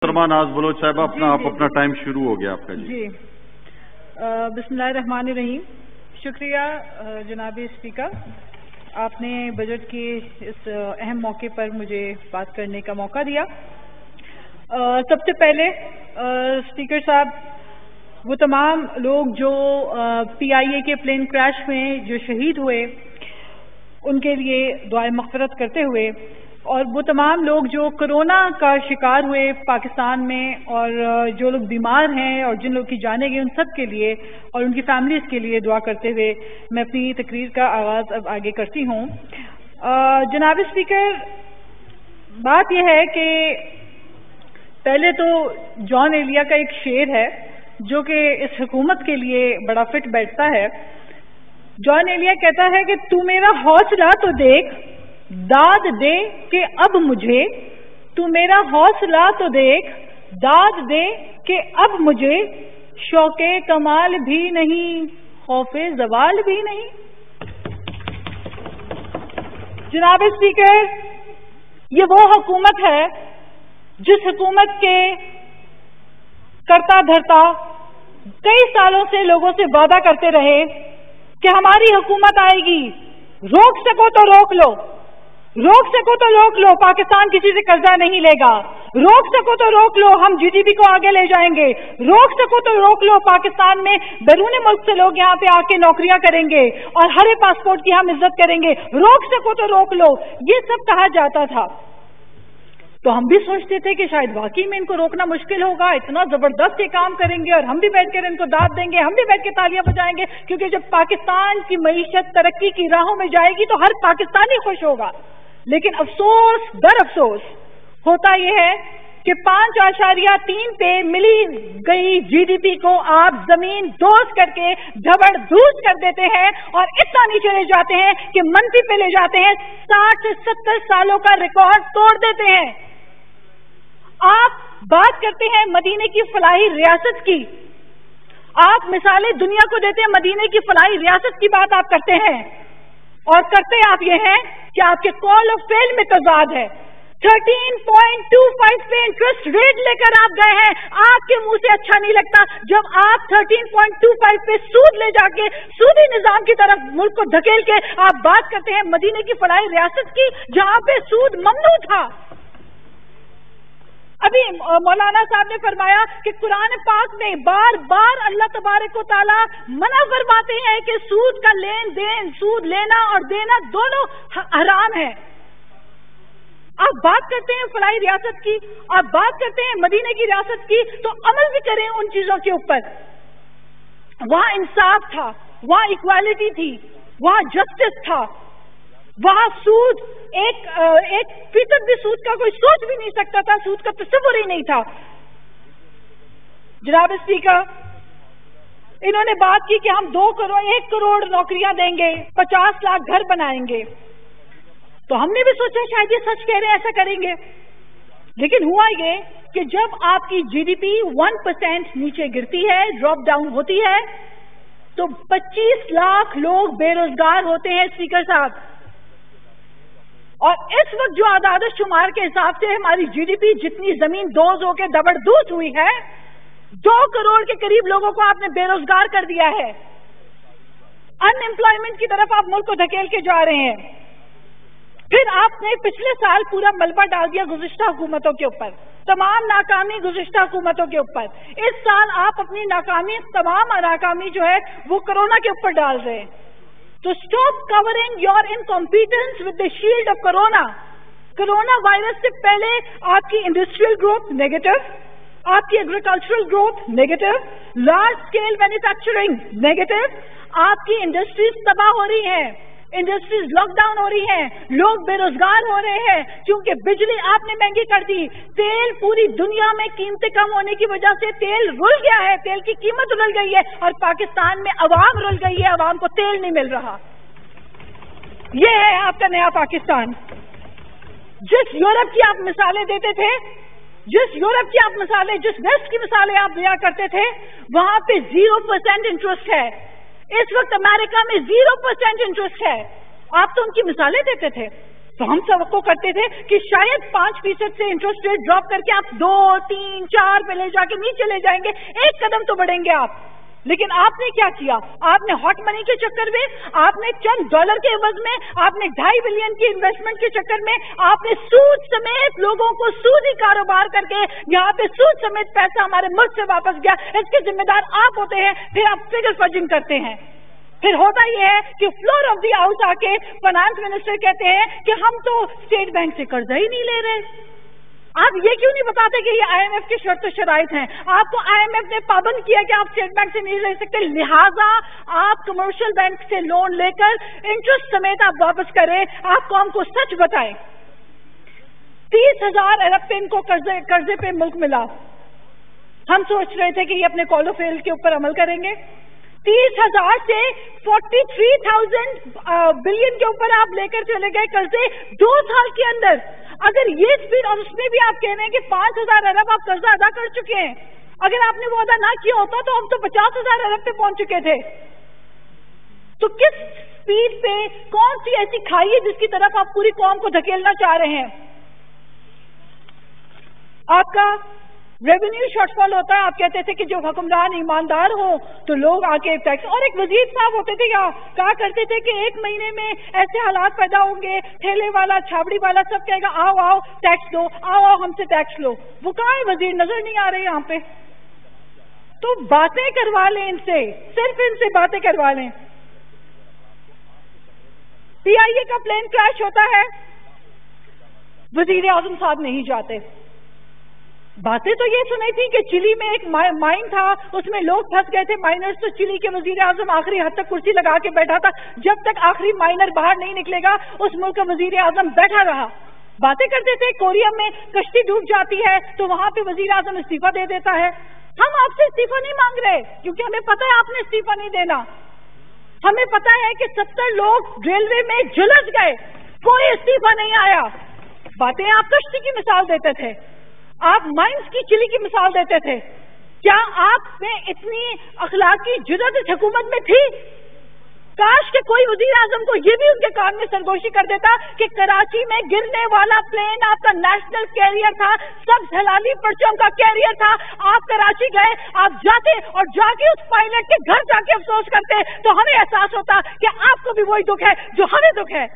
محترمہ ناز بلوچ صاحب اپنا ٹائم شروع ہو گیا آپ کا. جی بسم اللہ الرحمن الرحیم. شکریہ جناب اسپیکر، آپ نے بجٹ کے اس اہم موقع پر مجھے بات کرنے کا موقع دیا. سب سے پہلے اسپیکر صاحب، وہ تمام لوگ جو PIA کے پلین کریش میں جو شہید ہوئے ان کے لیے دعائے مغفرت کرتے ہوئے، اور وہ تمام لوگ جو کرونا کا شکار ہوئے پاکستان میں اور جو لوگ بیمار ہیں اور جن لوگ کی جانیں گئی، ان سب کے لیے اور ان کی فیملیز کے لیے دعا کرتے ہوئے میں اپنی تقریر کا آغاز اب آگے کرتی ہوں. جناب اسپیکر، بات یہ ہے کہ پہلے تو جان ایلیا کا ایک شعر ہے جو کہ اس حکومت کے لیے بڑا فٹ بیٹھتا ہے. جان ایلیا کہتا ہے کہ تو میرا حوصلہ تو دیکھ، داد دے کہ اب مجھے، تو میرا حوصلہ تو دیکھ، داد دے کہ اب مجھے، شوق کمال بھی نہیں، خوف زوال بھی نہیں. جناب اسپیکر، یہ وہ حکومت ہے جس حکومت کے کرتا دھرتا کئی سالوں سے لوگوں سے وعدہ کرتے رہے کہ ہماری حکومت آئے گی، روک سکو تو روک لو، روک سکو تو روک لو، پاکستان کسی سے قرضہ نہیں لے گا، روک سکو تو روک لو، ہم GDP کو آگے لے جائیں گے، روک سکو تو روک لو، پاکستان میں بیرون ملک سے لوگ یہاں پہ آ کے نوکریاں کریں گے اور ہر پاسپورٹ کی ہم عزت کریں گے، روک سکو تو روک لو، یہ سب کہا جاتا تھا. تو ہم بھی سوچتے تھے کہ شاید واقعی میں ان کو روکنا مشکل ہوگا، اتنا زبردست یہ کام کریں گے اور ہم بھی بیٹھ کر ان کو داد دیں گے، ہم بھی بیٹھ کے تالیاں بجائیں گے، کیونکہ جب پاکستان کی معیشت ترقی کی راہوں میں جائے گی تو ہر پاکستانی خوش ہوگا. لیکن افسوس در افسوس ہوتا یہ ہے کہ 5.3 پہ ملی گئی GDP کو آپ زمین دوز کر کے دھبڑ دھوس کر دیتے ہیں اور اتنا نیچے لے جاتے ہیں کہ منفی پہ لے جاتے ہیں، 60 سے 70 سالوں کا ریکارڈ توڑ دیتے ہیں. آپ بات کرتے ہیں مدینے کی فلاحی ریاست کی، آپ مثالیں دنیا کو دیتے ہیں، مدینے کی فلاحی ریاست کی بات آپ کرتے ہیں، اور کرتے آپ یہ ہیں کہ آپ کے کال آف فیل میں تضاد ہے. 13.25 پہ انٹرسٹ ریٹ لے کر آپ گئے ہیں، آپ کے منہ سے اچھا نہیں لگتا جب آپ 13.25 پہ سود لے جا کے سودی نظام کی طرف ملک کو دھکیل کے آپ بات کرتے ہیں مدینے کی فلاحی ریاست کی جہاں پہ سود ممنوع تھا. ابھی مولانا صاحب نے فرمایا کہ قرآن پاک میں بار بار اللہ تبارک و تعالی منع فرماتے ہیں کہ سود کا لین دین، سود لینا اور دینا دونوں حرام ہے. آپ بات کرتے ہیں فلاحی ریاست کی، آپ بات کرتے ہیں مدینے کی ریاست کی، تو عمل بھی کریں ان چیزوں کے اوپر. وہاں انصاف تھا، وہاں ایکوالٹی تھی، وہاں جسٹس تھا، وہاں سود ایک فیصد بھی سود کا کوئی سوچ بھی نہیں سکتا تھا، سود کا تصور ہی نہیں تھا. جناب اسپیکر، انہوں نے بات کی کہ ہم 1 کروڑ نوکریاں دیں گے، 50 لاکھ گھر بنائیں گے. تو ہم نے بھی سوچا شاید یہ سچ کہہ رہے ہیں، ایسا کریں گے. لیکن ہوا یہ کہ جب آپ کی GDP 1% نیچے گرتی ہے، ڈراپ ڈاؤن ہوتی ہے، تو 25 لاکھ لوگ بے روزگار ہوتے ہیں اسپیکر صاحب. اور اس وقت جو اعداد و شمار کے حساب سے ہماری GDP جتنی زمین دوز ہو کے دبڑ دوز ہوئی ہے، 2 کروڑ کے قریب لوگوں کو آپ نے بے روزگار کر دیا ہے. ان امپلائمنٹ کی طرف آپ ملک کو دھکیل کے جا رہے ہیں. پھر آپ نے پچھلے سال پورا ملبہ ڈال دیا گزشتہ حکومتوں کے اوپر، تمام ناکامی گزشتہ حکومتوں کے اوپر. اس سال آپ اپنی ناکامی، تمام ناکامی جو ہے وہ کرونا کے اوپر ڈال رہے ہیں. تو stop covering your incompetence with the shield of corona. Corona virus سے پہلے آپ کی انڈسٹریل گروتھ نیگیٹو، آپ کی agricultural growth negative, large scale manufacturing negative, آپ کی انڈسٹریز تباہ ہو رہی ہیں، انڈسٹریز لاک ڈاؤن ہو رہی ہیں، لوگ بے روزگار ہو رہے ہیں کیونکہ بجلی آپ نے مہنگی کر دی. تیل پوری دنیا میں قیمتیں کم ہونے کی وجہ سے تیل رل گیا ہے، تیل کی قیمت رل گئی ہے، اور پاکستان میں عوام رل گئی ہے، عوام کو تیل نہیں مل رہا. یہ ہے آپ کا نیا پاکستان. جس یورپ کی آپ مثالیں دیتے تھے، جس یورپ کی آپ مثالیں، جس ویسٹ کی مثالیں آپ دیا کرتے تھے، وہاں پہ 0% انٹرسٹ ہے. اس وقت امریکہ میں 0% انٹرسٹ ہے. آپ تو ان کی مثالیں دیتے تھے. تو ہم توقع کرتے تھے کہ شاید 5% سے انٹرسٹ ریٹ ڈراپ کر کے آپ 2, 3, 4 پہ لے جا کے نیچے لے جائیں گے, ایک قدم تو بڑھیں گے آپ. لیکن آپ نے کیا کیا؟ آپ نے ہاٹ منی کے چکر میں, آپ نے چند ڈالر کے عوض میں, آپ نے 2.5 بلین کی انویسٹمنٹ کے چکر میں, آپ نے سود سمیت لوگوں کو سودی کاروبار کر کے یہاں پہ سود سمیت پیسہ ہمارے ملک سے واپس گیا. اس کے ذمہ دار آپ ہوتے ہیں. پھر آپ فگر فجنگ کرتے ہیں. پھر ہوتا یہ ہے کہ فلور آف دی ہاؤس آ کے فائنانس منسٹر کہتے ہیں کہ ہم تو اسٹیٹ بینک سے قرضہ ہی نہیں لے رہے. آپ یہ کیوں نہیں بتاتے کہ یہ آئی ایم ایف کی شرط و شرائط ہیں؟ آپ کو آئی ایم ایف نے پابند کیا کہ آپ اسٹیٹ بینک سے نہیں لے سکتے, لہٰذا آپ کمرشل بینک سے لون لے کر انٹرسٹ سمیت آپ واپس کریں. آپ قوم کو سچ بتائیں. 30,000 ارب پہ ان کو قرضے پہ ملک ملا. ہم سوچ رہے تھے کہ یہ اپنے کال آف فیل کے اوپر عمل کریں گے. 30,000 سے 43,000 بلین کے اوپر آپ لے کر چلے گئے قرضے 2 سال کے اندر. اگر یہ اسپیڈ, اور اس میں بھی آپ کہہ رہے ہیں کہ 5,000 ارب آپ قرضہ ادا کر چکے ہیں. اگر آپ نے وہ ادا نہ کیا ہوتا تو ہم تو 50,000 ارب پہ پہنچ چکے تھے. تو کس اسپیڈ پہ, کون سی ایسی کھائی ہے جس کی طرف آپ پوری قوم کو دھکیلنا چاہ رہے ہیں؟ آپ کا ریونیو شارٹ فال ہوتا ہے. آپ کہتے تھے کہ جو حکمران ایماندار ہو تو لوگ آ کے ٹیکس, اور ایک وزیر صاحب ہوتے تھے کہا کرتے تھے کہ 1 مہینے میں ایسے حالات پیدا ہوں گے, ٹھیلے والا چھاوڑی والا سب کہے گا آؤ آؤ ٹیکس دو, آؤ آؤ ہم سے ٹیکس لو. وہ کہاں ہے وزیر؟ نظر نہیں آ رہے یہاں پہ. تو باتیں کروا لیں ان سے, صرف ان سے باتیں کروا لیں. پی آئی اے کا پلین کریش ہوتا ہے, وزیر اعظم صاحب نہیں جاتے. باتیں تو یہ سنی تھی کہ چلی میں ایک مائن تھا, اس میں لوگ پھنس گئے تھے مائنرز, تو چلی کے وزیر اعظم آخری حد تک کرسی لگا کے بیٹھا تھا. جب تک آخری مائنر باہر نہیں نکلے گا اس ملک کا وزیر اعظم بیٹھا رہا. باتیں کرتے تھے کوریا میں کشتی ڈوب جاتی ہے تو وہاں پہ وزیر اعظم استعفیٰ دے دیتا ہے. ہم آپ سے استعفیٰ نہیں مانگ رہے کیونکہ ہمیں پتا ہے آپ نے استعفیٰ نہیں دینا. ہمیں پتا ہے کہ 70 لوگ ریلوے میں جھلس گئے, کوئی استعفیٰ نہیں آیا. باتیں آپ کشتی کی مثال دیتے تھے, آپ مائنز کی چلی کی مثال دیتے تھے. کیا آپ میں اتنی اخلاقی جرأت اس حکومت میں تھی؟ کاش کہ کوئی وزیر اعظم کو یہ بھی ان کے کان میں سرگوشی کر دیتا کہ کراچی میں گرنے والا پلین آپ کا نیشنل کیریئر تھا, سب ہلالی پرچم کا کیریئر تھا. آپ کراچی گئے, آپ جاتے اور جا کے اس پائلٹ کے گھر جا کے افسوس کرتے تو ہمیں احساس ہوتا کہ آپ کو بھی وہی دکھ ہے جو ہمیں دکھ ہے.